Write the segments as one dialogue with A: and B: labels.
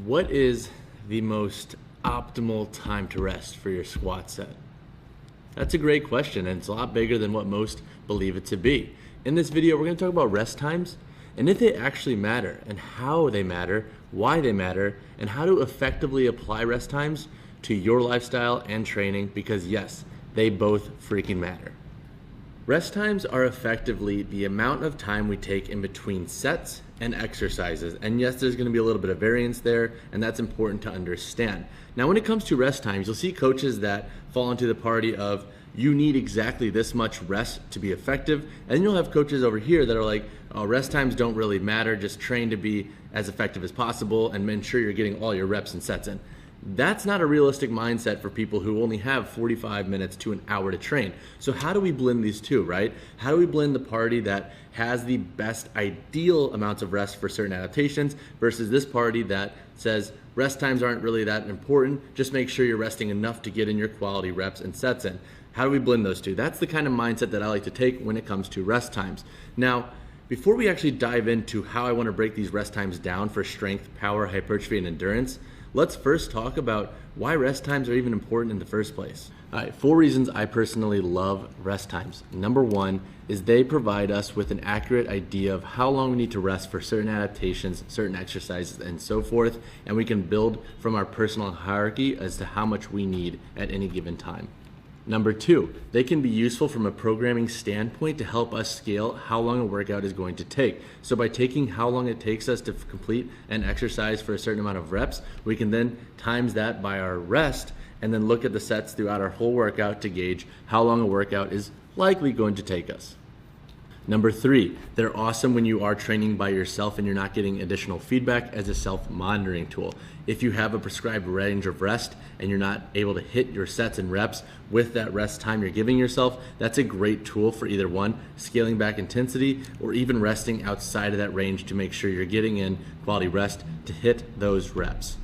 A: What is the most optimal time to rest for your squat set? That's a great question, and it's a lot bigger than what most believe it to be. In this video, we're going to talk about rest times and if they actually matter and how they matter, why they matter, and how to effectively apply rest times to your lifestyle and training because yes, they both freaking matter. Rest times are effectively the amount of time we take in between sets and exercises. And yes, there's going to be a little bit of variance there, and that's important to understand. Now, when it comes to rest times, you'll see coaches that fall into the party of you need exactly this much rest to be effective. And you'll have coaches over here that are like, oh, rest times don't really matter, just train to be as effective as possible and ensure you're getting all your reps and sets in. That's not a realistic mindset for people who only have 45 minutes to an hour to train. So how do we blend these two, right? How do we blend the party that has the best ideal amounts of rest for certain adaptations versus this party that says rest times aren't really that important, just make sure you're resting enough to get in your quality reps and sets in. How do we blend those two? That's the kind of mindset that I like to take when it comes to rest times. Now, before we actually dive into how I want to break these rest times down for strength, power, hypertrophy, and endurance, let's first talk about why rest times are even important in the first place. All right, 4 reasons I personally love rest times. Number 1 is they provide us with an accurate idea of how long we need to rest for certain adaptations, certain exercises, and so forth, and we can build from our personal hierarchy as to how much we need at any given time. Number 2, they can be useful from a programming standpoint to help us scale how long a workout is going to take. So by taking how long it takes us to complete an exercise for a certain amount of reps, we can then times that by our rest and then look at the sets throughout our whole workout to gauge how long a workout is likely going to take us. Number 3, they're awesome when you are training by yourself and you're not getting additional feedback as a self-monitoring tool. If you have a prescribed range of rest and you're not able to hit your sets and reps with that rest time you're giving yourself, that's a great tool for either one, scaling back intensity or even resting outside of that range to make sure you're getting in quality rest to hit those reps.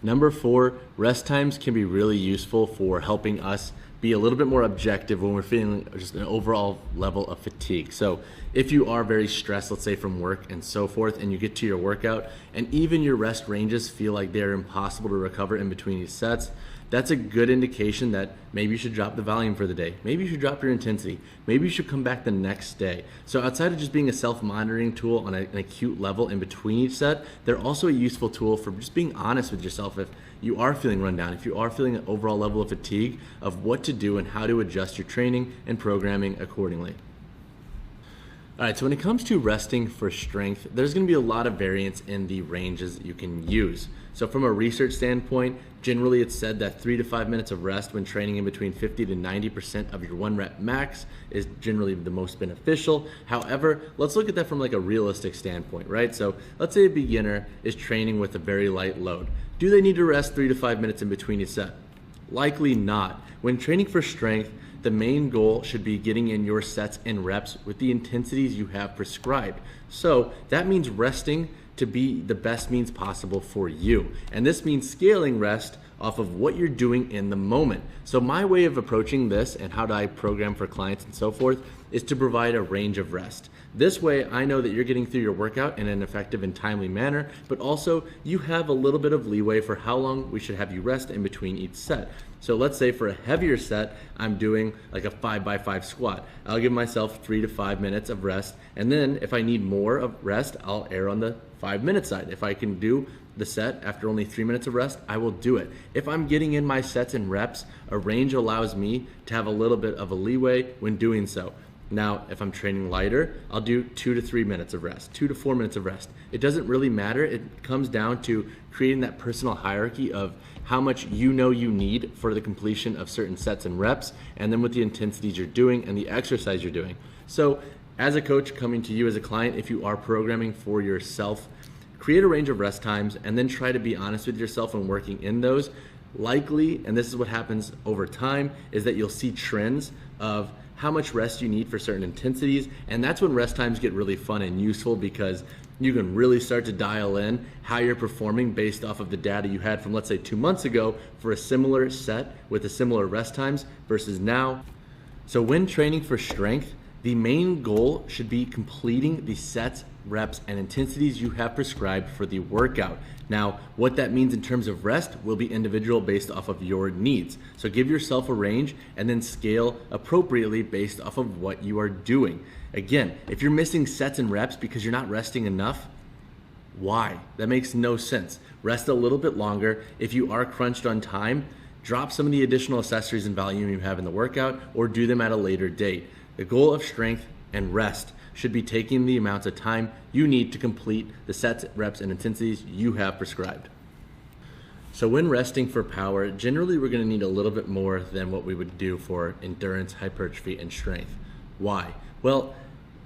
A: Number 4, rest times can be really useful for helping us be a little bit more objective when we're feeling just an overall level of fatigue. So if you are very stressed, let's say from work and so forth, and you get to your workout and even your rest ranges feel like they're impossible to recover in between each sets, that's a good indication that maybe you should drop the volume for the day. Maybe you should drop your intensity. Maybe you should come back the next day. So outside of just being a self-monitoring tool on an acute level in between each set, they're also a useful tool for just being honest with yourself if you are feeling run down, if you are feeling an overall level of fatigue, of what to do and how to adjust your training and programming accordingly. All right, so when it comes to resting for strength, there's going to be a lot of variance in the ranges you can use. So from a research standpoint, generally it's said that 3 to 5 minutes of rest when training in between 50 to 90% of your 1 rep max is generally the most beneficial. However, let's look at that from like a realistic standpoint, right? So let's say a beginner is training with a very light load. Do they need to rest 3 to 5 minutes in between each set? Likely not. When training for strength, the main goal should be getting in your sets and reps with the intensities you have prescribed. So that means resting to be the best means possible for you. And this means scaling rest off of what you're doing in the moment. So my way of approaching this and how do I program for clients and so forth is to provide a range of rest. This way I know that you're getting through your workout in an effective and timely manner, but also you have a little bit of leeway for how long we should have you rest in between each set. So let's say for a heavier set, I'm doing like a 5x5 squat. I'll give myself 3 to 5 minutes of rest. And then if I need more of rest, I'll err on the 5-minute side. If I can do the set after only 3 minutes of rest, I will do it. If I'm getting in my sets and reps, a range allows me to have a little bit of a leeway when doing so. Now, if I'm training lighter, I'll do 2 to 3 minutes of rest, 2 to 4 minutes of rest. It doesn't really matter. It comes down to creating that personal hierarchy of how much you know you need for the completion of certain sets and reps, and then with the intensities you're doing and the exercise you're doing. So as a coach coming to you as a client, if you are programming for yourself, create a range of rest times and then try to be honest with yourself and working in those. Likely, and this is what happens over time, is that you'll see trends of how much rest you need for certain intensities, and that's when rest times get really fun and useful because you can really start to dial in how you're performing based off of the data you had from, let's say, 2 months ago for a similar set with a similar rest times versus now. So when training for strength, The main goal should be completing the sets, reps, and intensities you have prescribed for the workout. Now, what that means in terms of rest will be individual based off of your needs. So give yourself a range and then scale appropriately based off of what you are doing. Again, if you're missing sets and reps because you're not resting enough, why? That makes no sense. Rest a little bit longer. If you are crunched on time, drop some of the additional accessories and volume you have in the workout or do them at a later date. The goal of strength and rest should be taking the amounts of time you need to complete the sets, reps, and intensities you have prescribed. So when resting for power, generally we're going to need a little bit more than what we would do for endurance, hypertrophy, and strength. Why? Well,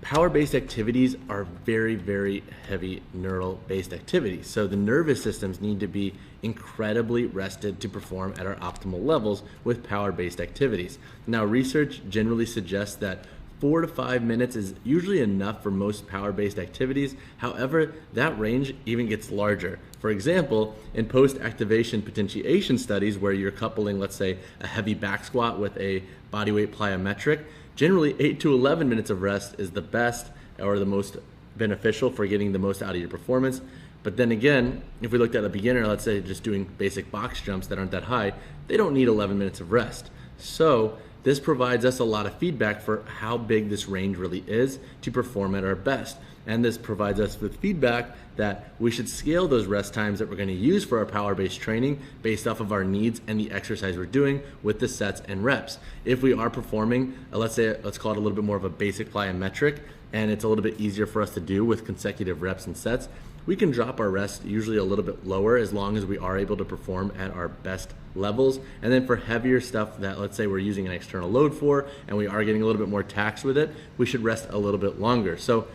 A: power-based activities are very, very heavy neural-based activities. So the nervous systems need to be incredibly rested to perform at our optimal levels with power-based activities. Now, research generally suggests that 4 to 5 minutes is usually enough for most power-based activities. However, that range even gets larger. For example, in post-activation potentiation studies where you're coupling, let's say, a heavy back squat with a bodyweight plyometric, generally 8 to 11 minutes of rest is the best or the most beneficial for getting the most out of your performance. But then again, if we looked at a beginner, let's say just doing basic box jumps that aren't that high, they don't need 11 minutes of rest. So this provides us a lot of feedback for how big this range really is to perform at our best. And this provides us with feedback that we should scale those rest times that we're going to use for our power-based training based off of our needs and the exercise we're doing with the sets and reps. If we are performing, let's call it a little bit more of a basic plyometric, and it's a little bit easier for us to do with consecutive reps and sets, we can drop our rest usually a little bit lower as long as we are able to perform at our best levels. And then for heavier stuff that let's say we're using an external load for and we are getting a little bit more taxed with it, we should rest a little bit longer. So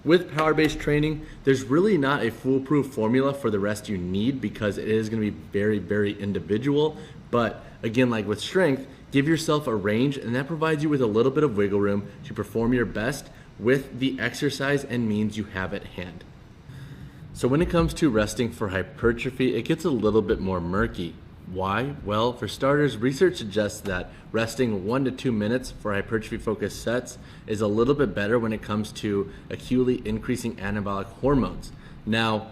A: with power-based training, there's really not a foolproof formula for the rest you need because it is going to be very, very individual. But again, like with strength, give yourself a range and that provides you with a little bit of wiggle room to perform your best with the exercise and means you have at hand. So when it comes to resting for hypertrophy, it gets a little bit more murky. Why? Well, for starters, research suggests that resting 1 to 2 minutes for hypertrophy-focused sets is a little bit better when it comes to acutely increasing anabolic hormones. Now,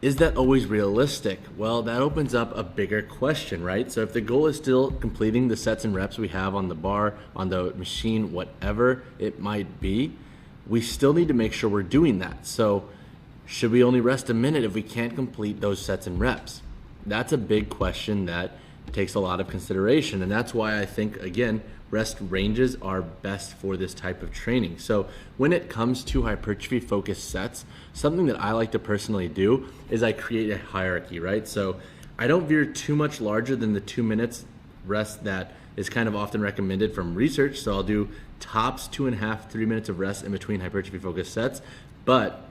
A: is that always realistic? Well, that opens up a bigger question, right? So if the goal is still completing the sets and reps we have on the bar, on the machine, whatever it might be, we still need to make sure we're doing that. So should we only rest a minute if we can't complete those sets and reps? That's a big question that takes a lot of consideration. And that's why I think, again, rest ranges are best for this type of training. So when it comes to hypertrophy focused sets, something that I like to personally do is I create a hierarchy, right? So I don't veer too much larger than the 2 minutes rest that is kind of often recommended from research. So I'll do tops 2.5, 3 minutes of rest in between hypertrophy focused sets. But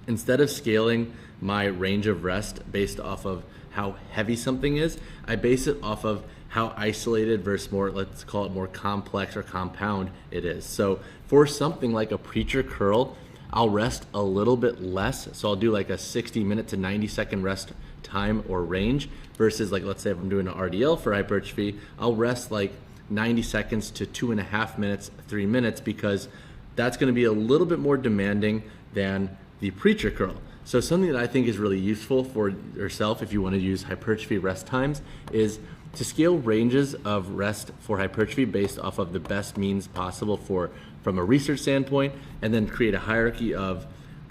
A: instead of scaling my range of rest based off of how heavy something is, I base it off of how isolated versus more, let's call it more complex or compound it is. So for something like a preacher curl, I'll rest a little bit less. So I'll do like a 60-minute to 90-second rest time or range versus like, let's say if I'm doing an RDL for hypertrophy, I'll rest like 90 seconds to 2.5 minutes, 3 minutes, because that's gonna be a little bit more demanding than the preacher curl. So something that I think is really useful for yourself if you want to use hypertrophy rest times is to scale ranges of rest for hypertrophy based off of the best means possible from a research standpoint, and then create a hierarchy of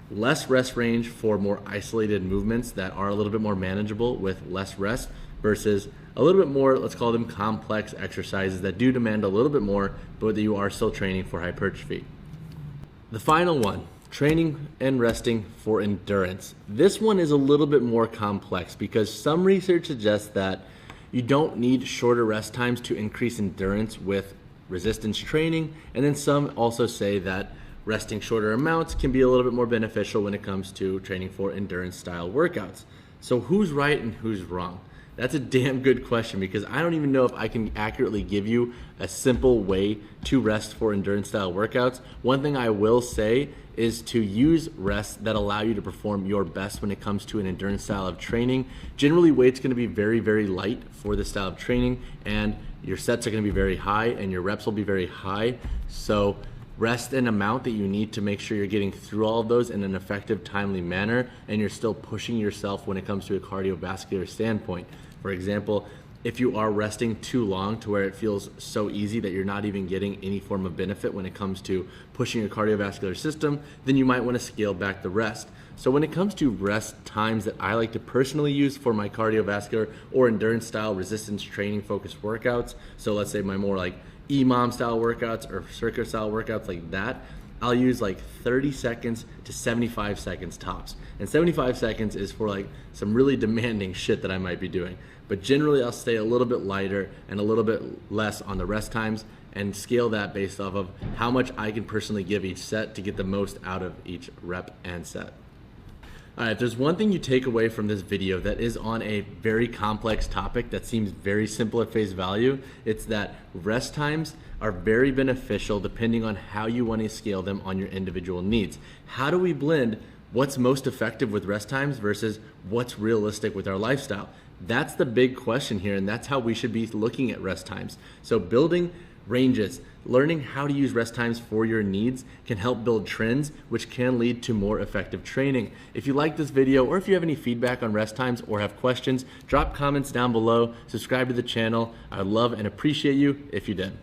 A: less rest range for more isolated movements that are a little bit more manageable with less rest versus a little bit more, let's call them complex exercises that do demand a little bit more, but that you are still training for hypertrophy. The final one, training and resting for endurance. This one is a little bit more complex because some research suggests that you don't need shorter rest times to increase endurance with resistance training, and then some also say that resting shorter amounts can be a little bit more beneficial when it comes to training for endurance style workouts. So who's right and who's wrong? That's a damn good question because I don't even know if I can accurately give you a simple way to rest for endurance style workouts. One thing I will say is to use rests that allow you to perform your best when it comes to an endurance style of training. Generally, weight's going to be very, very light for this style of training, and your sets are going to be very high and your reps will be very high. So rest an amount that you need to make sure you're getting through all of those in an effective, timely manner, and you're still pushing yourself when it comes to a cardiovascular standpoint. For example, if you are resting too long to where it feels so easy that you're not even getting any form of benefit when it comes to pushing your cardiovascular system, then you might want to scale back the rest. So when it comes to rest times that I like to personally use for my cardiovascular or endurance style resistance training focused workouts, so let's say my more like EMOM style workouts or circuit style workouts like that, I'll use like 30 seconds to 75 seconds tops. And 75 seconds is for like some really demanding shit that I might be doing. But generally I'll stay a little bit lighter and a little bit less on the rest times and scale that based off of how much I can personally give each set to get the most out of each rep and set. All right, if there's one thing you take away from this video that is on a very complex topic that seems very simple at face value, it's that rest times are very beneficial depending on how you want to scale them on your individual needs. How do we blend what's most effective with rest times versus what's realistic with our lifestyle? That's the big question here, and that's how we should be looking at rest times. So building ranges, learning how to use rest times for your needs can help build trends, which can lead to more effective training. If you like this video, or if you have any feedback on rest times or have questions, drop comments down below, subscribe to the channel. I would love and appreciate you if you did.